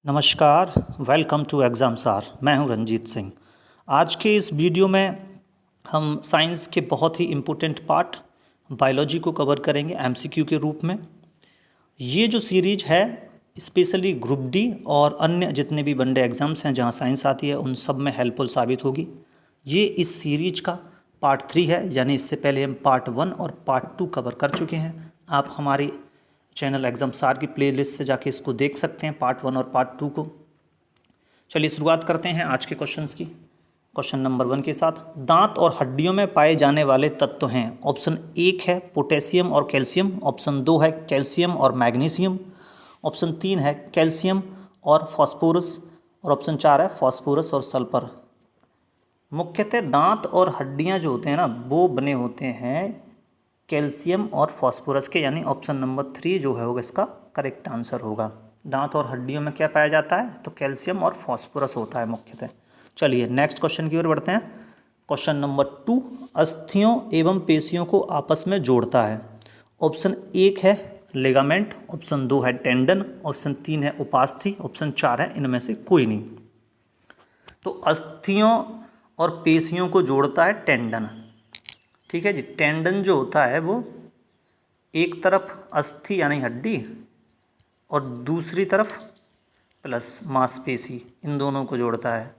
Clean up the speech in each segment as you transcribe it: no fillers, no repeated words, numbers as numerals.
नमस्कार, welcome to exam सार। मैं हूं रंजीत सिंह। आज के इस वीडियो में हम साइंस के बहुत ही इम्पोर्टेंट पार्ट बायोलॉजी को कवर करेंगे एमसीक्यू के रूप में। ये जो सीरीज है स्पेशली ग्रुप डी और अन्य जितने भी वनडे एग्ज़ाम्स हैं जहां साइंस आती है उन सब में हेल्पफुल साबित होगी। ये इस सीरीज का पार्ट 3 है, यानी इससे पहले हम पार्ट 1 और पार्ट 2 कवर कर चुके हैं। आप हमारी चैनल एग्ज़ाम सार की प्लेलिस्ट से जाके इसको देख सकते हैं, पार्ट 1 और पार्ट 2 को। चलिए शुरुआत करते हैं आज के क्वेश्चंस की। क्वेश्चन नंबर 1 के साथ, दांत और हड्डियों में पाए जाने वाले तत्व हैं। ऑप्शन 1 है पोटेशियम और कैल्शियम, ऑप्शन 2 है कैल्शियम और मैग्नीशियम, ऑप्शन 3 है कैल्शियम और फास्फोरस, और ऑप्शन 4 है फास्फोरस और सल्फर। मुख्यतः दांत और हड्डियां जो होते हैं ना वो बने होते हैं कैल्शियम और फास्फोरस के, यानी ऑप्शन नंबर 3 जो है वो इसका करेक्ट आंसर होगा। दांत और हड्डियों में क्या पाया जाता है, तो कैल्शियम और फास्फोरस होता है मुख्यतः। चलिए नेक्स्ट क्वेश्चन की ओर बढ़ते हैं। क्वेश्चन नंबर 2, अस्थियों एवं पेशियों को आपस में जोड़ता है। ऑप्शन 1 है लिगामेंट, ऑप्शन 2 है टेंडन, ऑप्शन 3 है उपास्थि, ऑप्शन 4 है इनमें से कोई नहीं। तो अस्थियों और पेशियों को जोड़ता है टेंडन। ठीक है जी। टेंडन जो होता है वो एक तरफ अस्थि यानी हड्डी और दूसरी तरफ प्लस मांसपेशी, इन दोनों को जोड़ता है।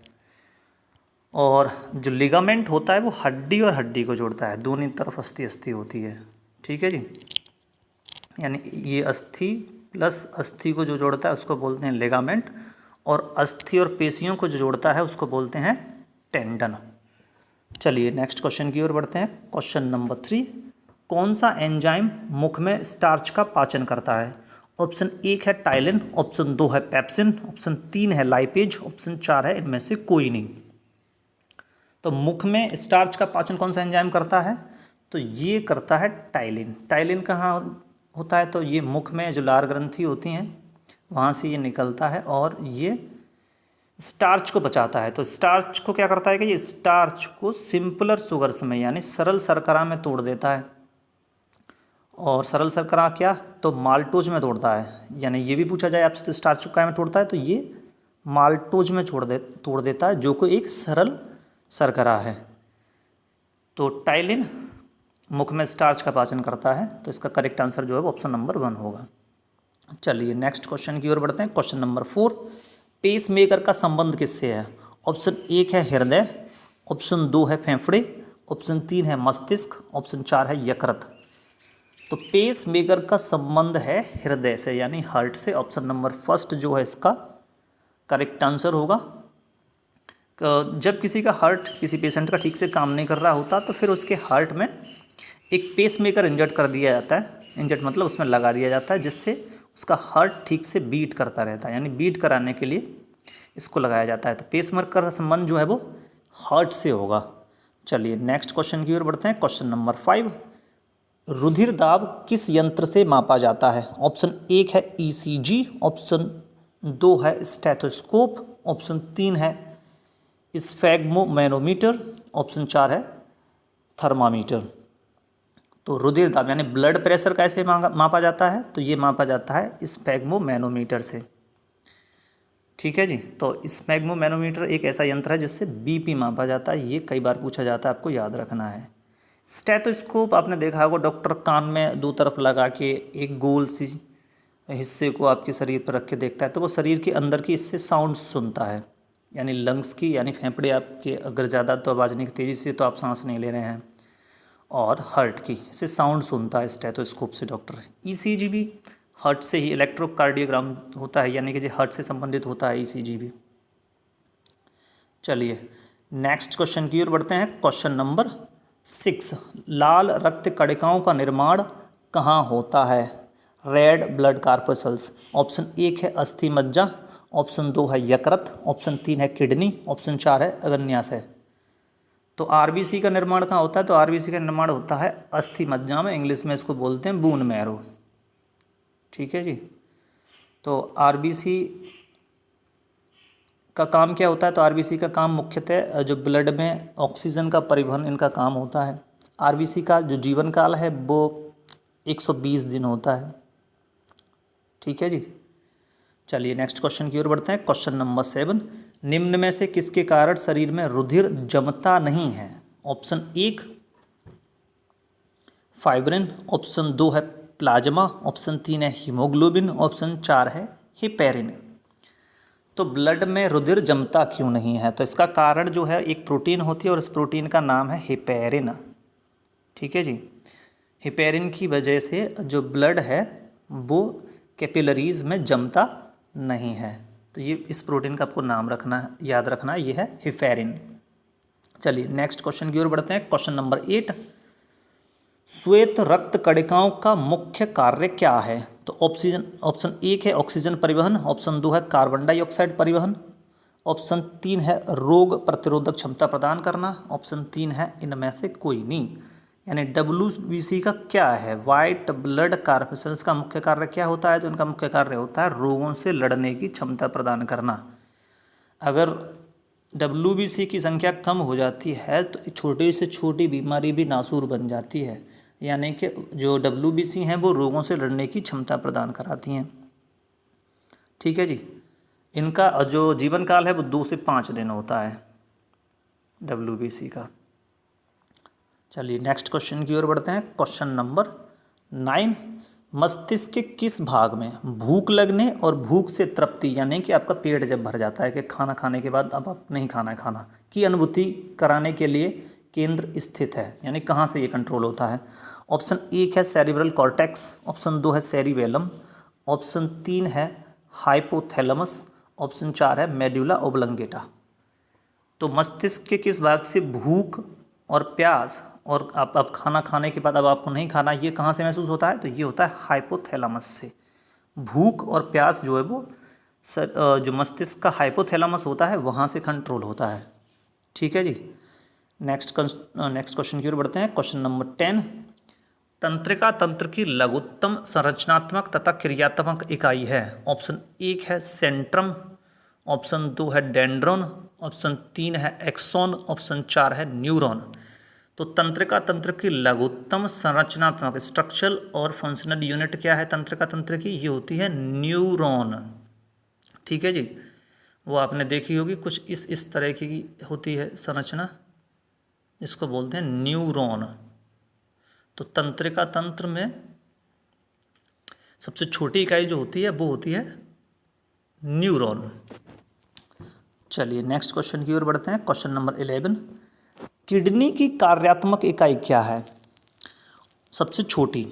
और जो लिगामेंट होता है वो हड्डी और हड्डी को जोड़ता है, दोनों तरफ अस्थि अस्थि होती है। ठीक है जी। यानी ये अस्थि प्लस अस्थि को जो जोड़ता है उसको बोलते हैं लिगामेंट, और अस्थि और पेशियों को जो जोड़ता है उसको बोलते हैं टेंडन। चलिए नेक्स्ट क्वेश्चन की ओर बढ़ते हैं। क्वेश्चन नंबर 3, कौन सा एंजाइम मुख में स्टार्च का पाचन करता है। ऑप्शन 1 है टाइलिन, ऑप्शन 2 है पेप्सिन, ऑप्शन 3 है लाइपेज, ऑप्शन 4 है इनमें से कोई नहीं। तो मुख में स्टार्च का पाचन कौन सा एंजाइम करता है, तो ये करता है टाइलिन। टाइलिन कहाँ होता है, तो ये मुख में जो लार ग्रंथि होती हैं वहाँ से ये निकलता है और ये स्टार्च को बचाता है। तो स्टार्च को क्या करता है कि ये स्टार्च को सिंपलर शुगर्स में यानी सरल शर्करा में तोड़ देता है। और सरल शर्करा क्या, तो माल्टोज में तोड़ता है। यानी ये भी पूछा जाए आपसे तो स्टार्च को क्या में तोड़ता है, तो ये माल्टोज में तोड़ देता है, जो कि एक सरल शर्करा है। तो टाइलिन मुख में स्टार्च का पाचन करता है, तो इसका करेक्ट आंसर जो है वो ऑप्शन नंबर 1 होगा। चलिए नेक्स्ट क्वेश्चन की ओर बढ़ते हैं। क्वेश्चन नंबर 4, पेस मेकर का संबंध किससे है। ऑप्शन 1 है हृदय, ऑप्शन 2 है फेफड़े, ऑप्शन 3 है मस्तिष्क, ऑप्शन 4 है यकृत। तो पेस मेकर का संबंध है हृदय से यानी हार्ट से। ऑप्शन नंबर 1 जो है इसका करेक्ट आंसर होगा। जब किसी का हार्ट किसी पेशेंट का ठीक से काम नहीं कर रहा होता तो फिर उसके हार्ट में एक पेस मेकर इंजर्ट कर दिया जाता है। इंजर्ट मतलब उसमें लगा दिया जाता है, जिससे उसका हार्ट ठीक से बीट करता रहता है, यानी बीट कराने के लिए इसको लगाया जाता है। तो पेस मेकर का संबंध जो है वो हार्ट से होगा। चलिए नेक्स्ट क्वेश्चन की ओर बढ़ते हैं। क्वेश्चन नंबर 5, रुधिर दाब किस यंत्र से मापा जाता है। ऑप्शन 1 है ईसीजी, ऑप्शन 2 है स्टेथोस्कोप, ऑप्शन 3 है स्फैग्मोमैनोमीटर, ऑप्शन 4 है थर्मामीटर। तो रुधिर दाब यानी ब्लड प्रेशर कैसे मापा जाता है, तो ये मापा जाता है स्फैग्मोमैनोमीटर से। ठीक है जी। तो स्फैग्मोमैनोमीटर एक ऐसा यंत्र है जिससे बीपी मापा जाता है। ये कई बार पूछा जाता है, आपको याद रखना है। स्टेथोस्कोप आपने देखा होगा, डॉक्टर कान में दो तरफ लगा के एक गोल सी हिस्से को आपके शरीर पर रख के देखता है, तो वो शरीर के अंदर की इससे साउंड सुनता है, यानी लंग्स की, यानी फेफड़े आपके अगर ज़्यादा तो आवाज़ नहीं तेज़ी से तो आप सांस नहीं ले रहे हैं, और हार्ट की इससे साउंड सुनता है स्टेथोस्कोप से डॉक्टर। ईसीजी भी हार्ट से ही, इलेक्ट्रोकार्डियोग्राम होता है, यानी कि जो हार्ट से संबंधित होता है ईसीजी भी। चलिए नेक्स्ट क्वेश्चन की ओर बढ़ते हैं। क्वेश्चन नंबर 6, लाल रक्त कणिकाओं का निर्माण कहाँ होता है। Red blood corpuscles. ऑप्शन 1 है अस्थि मज्जा, ऑप्शन 2 है यकृत, ऑप्शन 3 है किडनी, ऑप्शन 4 है अग्न्याशय। तो आरबीसी का निर्माण कहाँ होता है, तो आरबीसी का निर्माण होता है अस्थि मज्जा में, इंग्लिश में इसको बोलते हैं बोन मैरो। ठीक है जी। तो आरबीसी का काम क्या होता है, तो आरबीसी का काम मुख्यतः जो ब्लड में ऑक्सीजन का परिवहन इनका काम होता है। आरबीसी का जो जीवन काल है वो 120 दिन होता है। ठीक है जी। चलिए नेक्स्ट क्वेश्चन की ओर बढ़ते हैं। क्वेश्चन नंबर 7, निम्न में से किसके कारण शरीर में रुधिर जमता नहीं है? ऑप्शन 1 फाइब्रिन, ऑप्शन 2 है प्लाज्मा, ऑप्शन 3 है हीमोग्लोबिन, ऑप्शन 4 है हेपेरिन। तो ब्लड में रुधिर जमता क्यों नहीं है? तो इसका कारण जो है एक प्रोटीन होती है और इस प्रोटीन का नाम है हेपेरिन। ठीक है जी, हेपेरिन की वजह से जो ब्लड है वो कैपिलरीज में जमता नहीं है। तो ये इस प्रोटीन का आपको नाम रखना है, याद रखना है, ये है हेपेरिन। चलिए नेक्स्ट क्वेश्चन की ओर बढ़ते हैं। क्वेश्चन नंबर 8, श्वेत रक्त कणिकाओं का मुख्य कार्य क्या है? तो ऑप्शन 1 है ऑक्सीजन परिवहन, ऑप्शन 2 है कार्बन डाइऑक्साइड परिवहन, ऑप्शन 3 है रोग प्रतिरोधक क्षमता प्रदान करना, ऑप्शन 3 है इनमें से कोई नहीं। यानी WBC का क्या है? वाइट ब्लड कॉर्पस्कल्स का मुख्य कार्य क्या होता है? तो इनका मुख्य कार्य होता है रोगों से लड़ने की क्षमता प्रदान करना। अगर WBC की संख्या कम हो जाती है तो छोटी से छोटी बीमारी भी नासूर बन जाती है। यानी कि जो WBC हैं वो रोगों से लड़ने की क्षमता प्रदान कराती हैं। ठीक है जी, इनका जो जीवन काल है वो 2 से 5 दिन होता है WBC का। चलिए नेक्स्ट क्वेश्चन की ओर बढ़ते हैं। क्वेश्चन नंबर 9, मस्तिष्क के किस भाग में भूख लगने और भूख से तृप्ति, यानी कि आपका पेट जब भर जाता है कि खाना खाने के बाद अब आप नहीं खाना है खाना, की अनुभूति कराने के लिए केंद्र स्थित है? यानी कहाँ से ये कंट्रोल होता है? ऑप्शन 1 है सेरिब्रल कॉर्टेक्स, ऑप्शन 2 है सेरिबेलम, ऑप्शन 3 है हाइपोथैलेमस, ऑप्शन 4 है मेडुला ओब्लंगेटा। तो मस्तिष्क के किस भाग से भूख और प्यास और अब खाना खाने के बाद अब आपको नहीं खाना, ये कहाँ से महसूस होता है? तो ये होता है हाइपोथैलेमस से। भूख और प्यास जो है वो जो मस्तिष्क का हाइपोथैलेमस होता है वहाँ से कंट्रोल होता है। ठीक है जी, नेक्स्ट क्वेश्चन की ओर बढ़ते हैं। क्वेश्चन नंबर 10, तंत्रिका तंत्र की लघुत्तम संरचनात्मक तथा क्रियात्मक इकाई है? ऑप्शन 1 है सेंट्रम, ऑप्शन 2 है डेंड्रोन, ऑप्शन 3 है एक्सॉन, ऑप्शन 4 है न्यूरॉन। तो तंत्रिका तंत्र की लघुत्तम संरचनात्मक स्ट्रक्चरल और फंक्शनल यूनिट क्या है तंत्रिका तंत्र की? ये होती है न्यूरॉन। ठीक है जी, वो आपने देखी होगी, कुछ इस तरह की होती है संरचना, इसको बोलते हैं न्यूरॉन। तो तंत्रिका तंत्र में सबसे छोटी इकाई जो होती है वो होती है न्यूरॉन। चलिए नेक्स्ट क्वेश्चन की ओर बढ़ते हैं। क्वेश्चन नंबर 11, किडनी की कार्यात्मक इकाई क्या है? सबसे छोटी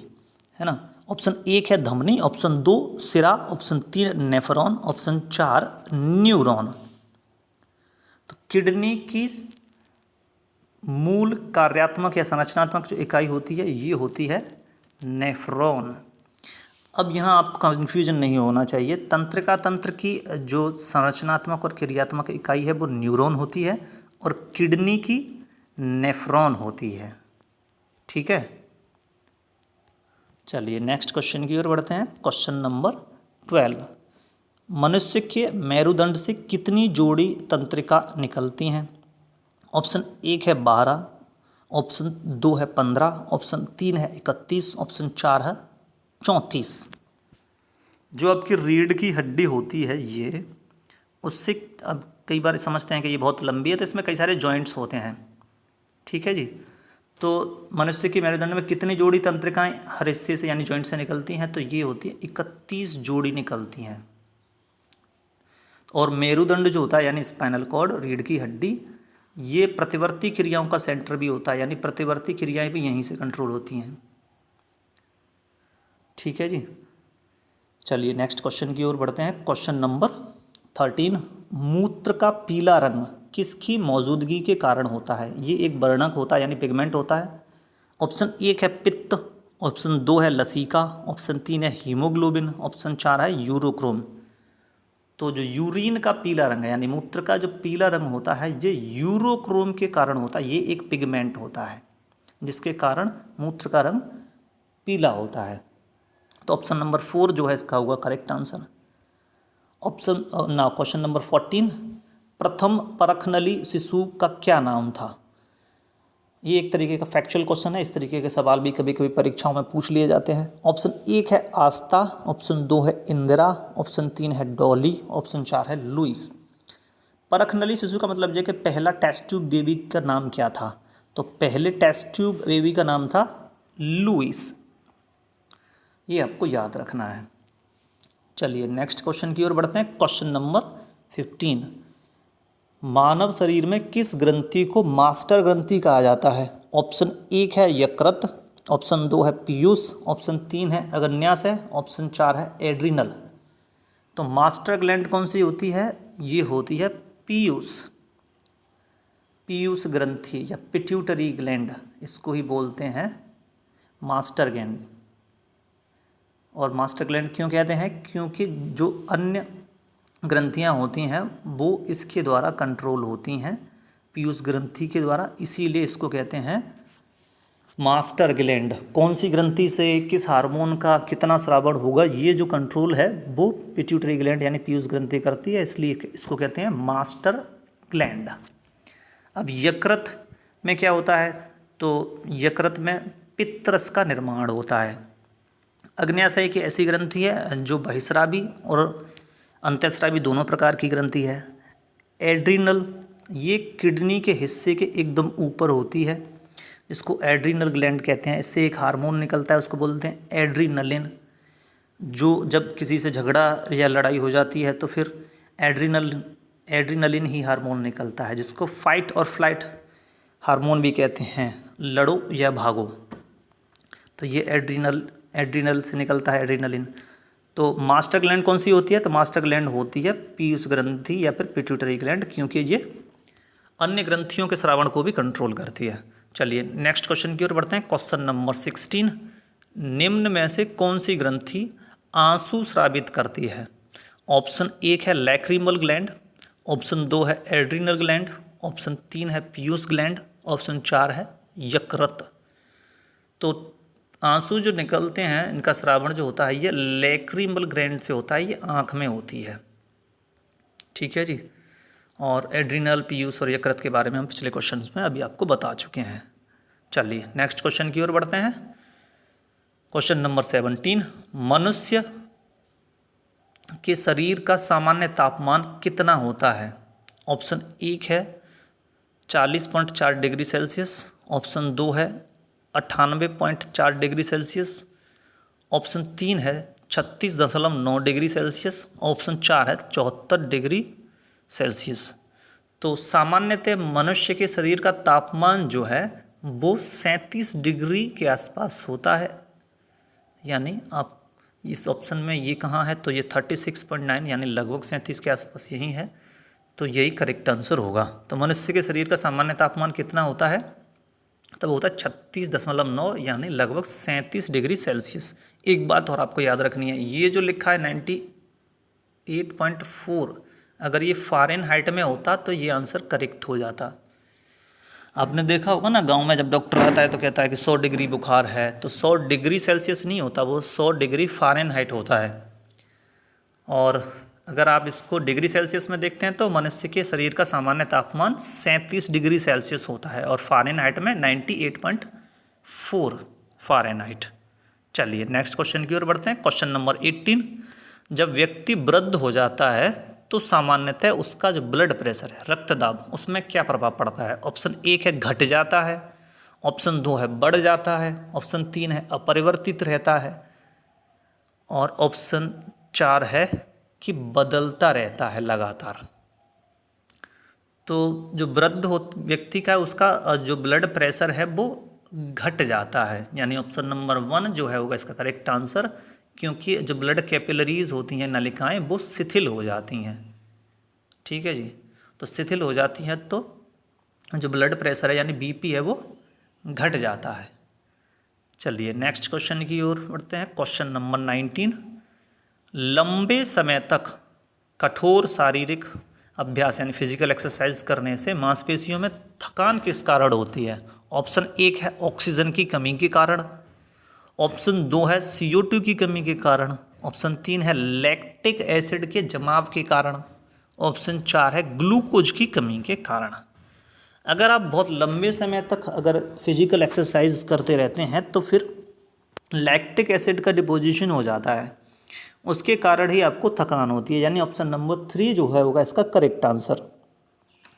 है ना। ऑप्शन 1 है धमनी, ऑप्शन 2 सिरा, ऑप्शन 3 नेफ्रॉन, ऑप्शन 4 न्यूरॉन। तो किडनी की मूल कार्यात्मक या संरचनात्मक जो इकाई होती है ये होती है नेफ्रॉन। अब यहाँ आपको कन्फ्यूजन नहीं होना चाहिए, तंत्रिका तंत्र की जो संरचनात्मक और क्रियात्मक इकाई है वो न्यूरॉन होती है और किडनी की नेफ्रॉन होती है। ठीक है, चलिए नेक्स्ट क्वेश्चन की ओर बढ़ते हैं। क्वेश्चन नंबर 12, मनुष्य के मेरुदंड से कितनी जोड़ी तंत्रिका निकलती हैं? ऑप्शन 1 है 12, ऑप्शन 2 है 15, ऑप्शन 3 है 31, ऑप्शन 4 है 34। जो आपकी रीढ़ की हड्डी होती है ये, उससे अब कई बार समझते हैं कि ये बहुत लंबी है तो इसमें कई सारे जॉइंट्स होते हैं। ठीक है जी, तो मनुष्य की मेरुदंड में कितनी जोड़ी तंत्रिकाएं हर हिस्से से यानी जॉइंट से निकलती हैं? तो ये होती है 31 जोड़ी निकलती हैं। और मेरुदंड जो होता है यानी स्पाइनल कॉर्ड, रीढ़ की हड्डी, ये प्रतिवर्ती क्रियाओं का सेंटर भी होता है, यानी प्रतिवर्ती क्रियाएं भी यहीं से कंट्रोल होती हैं। ठीक है जी, चलिए नेक्स्ट क्वेश्चन की ओर बढ़ते हैं। क्वेश्चन नंबर 13, मूत्र का पीला रंग किसकी मौजूदगी के कारण होता है? ये एक वर्णक होता है यानी पिगमेंट होता है। ऑप्शन 1 है पित्त, ऑप्शन 2 है लसीका, ऑप्शन 3 है हीमोग्लोबिन, ऑप्शन 4 है यूरोक्रोम। तो जो यूरिन का पीला रंग है यानी मूत्र का जो पीला रंग होता है ये यूरोक्रोम के कारण होता है। ये एक पिगमेंट होता है जिसके कारण मूत्र का रंग पीला होता है। तो ऑप्शन नंबर 4 जो है इसका होगा करेक्ट आंसर। क्वेश्चन नंबर 14, प्रथम परखनली शिशु का क्या नाम था? ये एक तरीके का फैक्चुअल क्वेश्चन है। इस तरीके के सवाल भी कभी कभी परीक्षाओं में पूछ लिए जाते हैं। ऑप्शन 1 है आस्था, ऑप्शन 2 है इंदिरा, ऑप्शन 3 है डॉली, ऑप्शन 4 है लुइस। परखनली शिशु का मतलब ये कि पहला टेस्ट ट्यूब बेबी का नाम क्या था? तो पहले टेस्ट ट्यूब बेबी का नाम था लुइस। ये आपको याद रखना है। चलिए नेक्स्ट क्वेश्चन की ओर बढ़ते हैं। क्वेश्चन नंबर 15, मानव शरीर में किस ग्रंथि को मास्टर ग्रंथि कहा जाता है? ऑप्शन 1 है यकृत, ऑप्शन 2 है पीयूष, ऑप्शन 3 है अग्न्याशय, ऑप्शन 4 है एड्रिनल। तो मास्टर ग्लैंड कौन सी होती है? ये होती है पीयूष, पीयूष ग्रंथि या पिट्यूटरी ग्लैंड, इसको ही बोलते हैं मास्टर ग्लैंड। और मास्टर ग्लैंड क्यों कहते हैं? क्योंकि जो अन्य ग्रंथियां होती हैं वो इसके द्वारा कंट्रोल होती हैं, पीयूष ग्रंथि के द्वारा, इसीलिए इसको कहते हैं मास्टर ग्लैंड। कौन सी ग्रंथि से किस हार्मोन का कितना स्रावण होगा, ये जो कंट्रोल है वो पिट्यूटरी ग्लैंड यानी पीयूष ग्रंथि करती है, इसलिए इसको कहते हैं मास्टर ग्लैंड। अब यकृत में क्या होता है? तो यकृत में पित्तरस का निर्माण होता है। अग्न्याशय की ऐसी ग्रंथि है जो बहिस्रावी और अंतःस्रावी दोनों प्रकार की ग्रंथि है। एड्रिनल, ये किडनी के हिस्से के एकदम ऊपर होती है, इसको एड्रिनल ग्लैंड कहते हैं। इससे एक हार्मोन निकलता है, उसको बोलते हैं एड्रीनलिन। जो जब किसी से झगड़ा या लड़ाई हो जाती है तो फिर एड्रीनलिन ही हार्मोन निकलता है, जिसको फाइट और फ्लाइट हार्मोन भी कहते हैं, लड़ो या भागो। तो ये एड्रिनल से निकलता है एड्रीनलिन। तो मास्टर ग्लैंड कौन सी होती है? तो मास्टर ग्लैंड होती है पीयूष ग्रंथि या फिर पिट्यूटरी ग्लैंड, क्योंकि ये अन्य ग्रंथियों के स्रावण को भी कंट्रोल करती है। चलिए नेक्स्ट क्वेश्चन की ओर बढ़ते हैं। क्वेश्चन नंबर 16, निम्न में से कौन सी ग्रंथि आंसू स्रावित करती है? ऑप्शन 1 है लैक्रिमल ग्लैंड, ऑप्शन 2 है एड्रिनल ग्लैंड, ऑप्शन 3 है पीयूष ग्लैंड, ऑप्शन 4 है यकृत। तो आंसू जो निकलते हैं, इनका स्रावण जो होता है ये लैक्रिमल ग्लैंड से होता है, ये आँख में होती है। ठीक है जी। और एड्रिनल, पीयूष और यकृत के बारे में हम पिछले क्वेश्चंस में अभी आपको बता चुके हैं। चलिए नेक्स्ट क्वेश्चन की ओर बढ़ते हैं। क्वेश्चन नंबर 17, मनुष्य के शरीर का सामान्य तापमान कितना होता है? ऑप्शन 1 है 40.4 डिग्री सेल्सियस, ऑप्शन 2 है 98.4 डिग्री सेल्सियस, ऑप्शन 3 है 36.9 डिग्री सेल्सियस, ऑप्शन 4 है 74 डिग्री सेल्सियस। तो सामान्यतः मनुष्य के शरीर का तापमान जो है वो 37 डिग्री के आसपास होता है। यानी आप इस ऑप्शन में ये कहाँ है? तो ये 36.9 यानी लगभग 37 के आसपास यही है, तो यही करेक्ट आंसर होगा। तो मनुष्य के शरीर का सामान्य तापमान कितना होता है? तब होता है 36.9 यानी लगभग 37 डिग्री सेल्सियस। एक बात और आपको याद रखनी है, ये जो लिखा है 98.4, अगर ये फ़ारेनहाइट में होता तो ये आंसर करेक्ट हो जाता। आपने देखा होगा ना, गांव में जब डॉक्टर आता है तो कहता है कि 100 डिग्री बुखार है, तो 100 डिग्री सेल्सियस नहीं होता, वो 100 डिग्री फ़ारेनहाइट होता है। और अगर आप इसको डिग्री सेल्सियस में देखते हैं तो मनुष्य के शरीर का सामान्य तापमान 37 डिग्री सेल्सियस होता है और फ़ारेनहाइट में 98.4 फ़ारेनहाइट। चलिए नेक्स्ट क्वेश्चन की ओर बढ़ते हैं। क्वेश्चन नंबर 18, जब व्यक्ति वृद्ध हो जाता है तो सामान्यतः उसका जो ब्लड प्रेशर है, रक्तदाब, उसमें क्या प्रभाव पड़ता है? ऑप्शन 1 है घट जाता है, ऑप्शन 2 है बढ़ जाता है, ऑप्शन 3 है अपरिवर्तित रहता है, और ऑप्शन 4 है कि बदलता रहता है लगातार। तो जो वृद्ध व्यक्ति का उसका जो ब्लड प्रेशर है वो घट जाता है, यानी ऑप्शन नंबर 1 जो है होगा इसका करेक्ट आंसर, क्योंकि जो ब्लड कैपिलरीज होती हैं, नलिकाएं, वो शिथिल हो जाती हैं। ठीक है जी। तो शिथिल हो जाती हैं तो जो ब्लड प्रेशर है यानी बीपी है वो घट जाता है। चलिए नेक्स्ट क्वेश्चन की ओर बढ़ते हैं। क्वेश्चन नंबर 19, लंबे समय तक कठोर शारीरिक अभ्यास यानी फिजिकल एक्सरसाइज करने से मांसपेशियों में थकान किस कारण होती है? ऑप्शन 1 है ऑक्सीजन की कमी के कारण, ऑप्शन 2 है CO2 की कमी के कारण, ऑप्शन 3 है लैक्टिक एसिड के जमाव के कारण, ऑप्शन 4 है ग्लूकोज की कमी के कारण। अगर आप बहुत लंबे समय तक अगर फिजिकल एक्सरसाइज करते रहते हैं तो फिर लैक्टिक एसिड का डिपोजिशन हो जाता है, उसके कारण ही आपको थकान होती है। यानी ऑप्शन नंबर 3 जो है होगा इसका करेक्ट आंसर।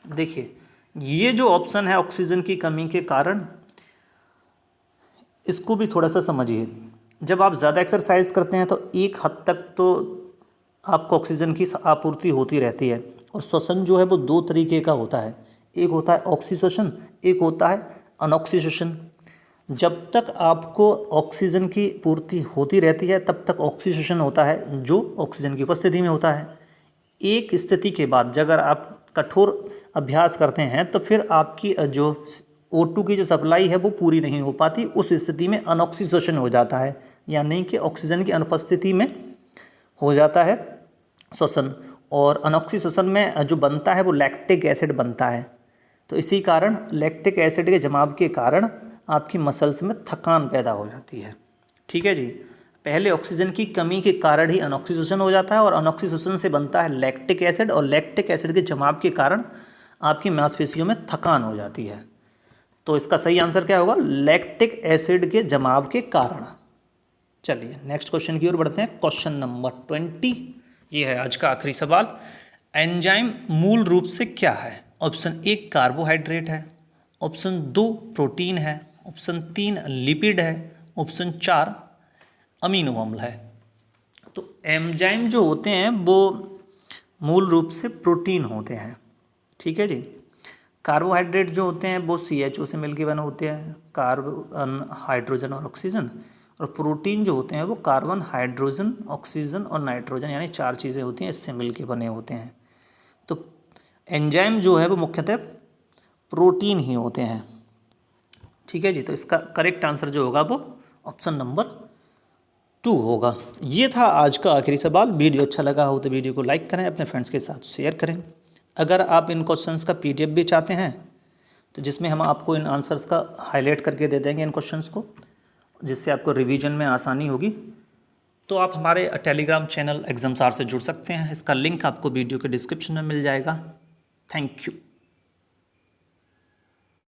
देखिए ये जो ऑप्शन है ऑक्सीजन की कमी के कारण, इसको भी थोड़ा सा समझिए। जब आप ज़्यादा एक्सरसाइज करते हैं तो एक हद तक तो आपको ऑक्सीजन की आपूर्ति होती रहती है, और श्वसन जो है वो 2 तरीके का होता है, एक होता है ऑक्सीश्वसन, एक होता है अनऑक्सीश्वसन। जब तक आपको ऑक्सीजन की पूर्ति होती रहती है तब तक ऑक्सीश्वसन होता है, जो ऑक्सीजन की उपस्थिति में होता है। एक स्थिति के बाद अगर आप कठोर अभ्यास करते हैं तो फिर आपकी जो O2 की जो सप्लाई है वो पूरी नहीं हो पाती, उस स्थिति में अनऑक्सीश्वसन हो जाता है, यानी कि ऑक्सीजन की अनुपस्थिति में हो जाता है श्वसन, और अनऑक्सीश्वसन में जो बनता है वो लैक्टिक एसिड बनता है। तो इसी कारण लैक्टिक एसिड के जमाव के कारण आपकी मसल्स में थकान पैदा हो जाती है। ठीक है जी, पहले ऑक्सीजन की कमी के कारण ही अनऑक्सीश्वसन हो जाता है, और अनऑक्सीश्वसन से बनता है लैक्टिक एसिड, और लैक्टिक एसिड के जमाव के कारण आपकी मांसपेशियों में थकान हो जाती है। तो इसका सही आंसर क्या होगा? लैक्टिक एसिड के जमाव के कारण। चलिए नेक्स्ट क्वेश्चन की ओर बढ़ते हैं। क्वेश्चन नंबर 20, ये है आज का आखिरी सवाल। एंजाइम मूल रूप से क्या है? ऑप्शन 1 कार्बोहाइड्रेट है, ऑप्शन 2 प्रोटीन है, ऑप्शन 3 लिपिड है, ऑप्शन 4 अमीनो अम्ल है। तो एंजाइम जो होते हैं वो मूल रूप से प्रोटीन होते हैं। ठीक है जी। कार्बोहाइड्रेट जो होते हैं वो CHO से मिलके बने होते हैं, कार्बन, हाइड्रोजन और ऑक्सीजन। और प्रोटीन जो होते हैं वो कार्बन, हाइड्रोजन, ऑक्सीजन और नाइट्रोजन, यानी 4 चीज़ें होती हैं, इससे मिलके बने होते हैं। तो एंजाइम जो है वो मुख्यतः प्रोटीन ही होते हैं। ठीक है जी। तो इसका करेक्ट आंसर जो होगा वो ऑप्शन नंबर 2 होगा। ये था आज का आखिरी सवाल। वीडियो अच्छा लगा हो तो वीडियो को लाइक करें, अपने फ्रेंड्स के साथ शेयर करें। अगर आप इन क्वेश्चंस का PDF भी चाहते हैं तो जिसमें हम आपको इन आंसर्स का हाईलाइट करके दे देंगे इन क्वेश्चंस को, जिससे आपको रिवीजन में आसानी होगी, तो आप हमारे टेलीग्राम चैनल एग्जामसार से जुड़ सकते हैं। इसका लिंक आपको वीडियो के डिस्क्रिप्शन में मिल जाएगा। Thank you.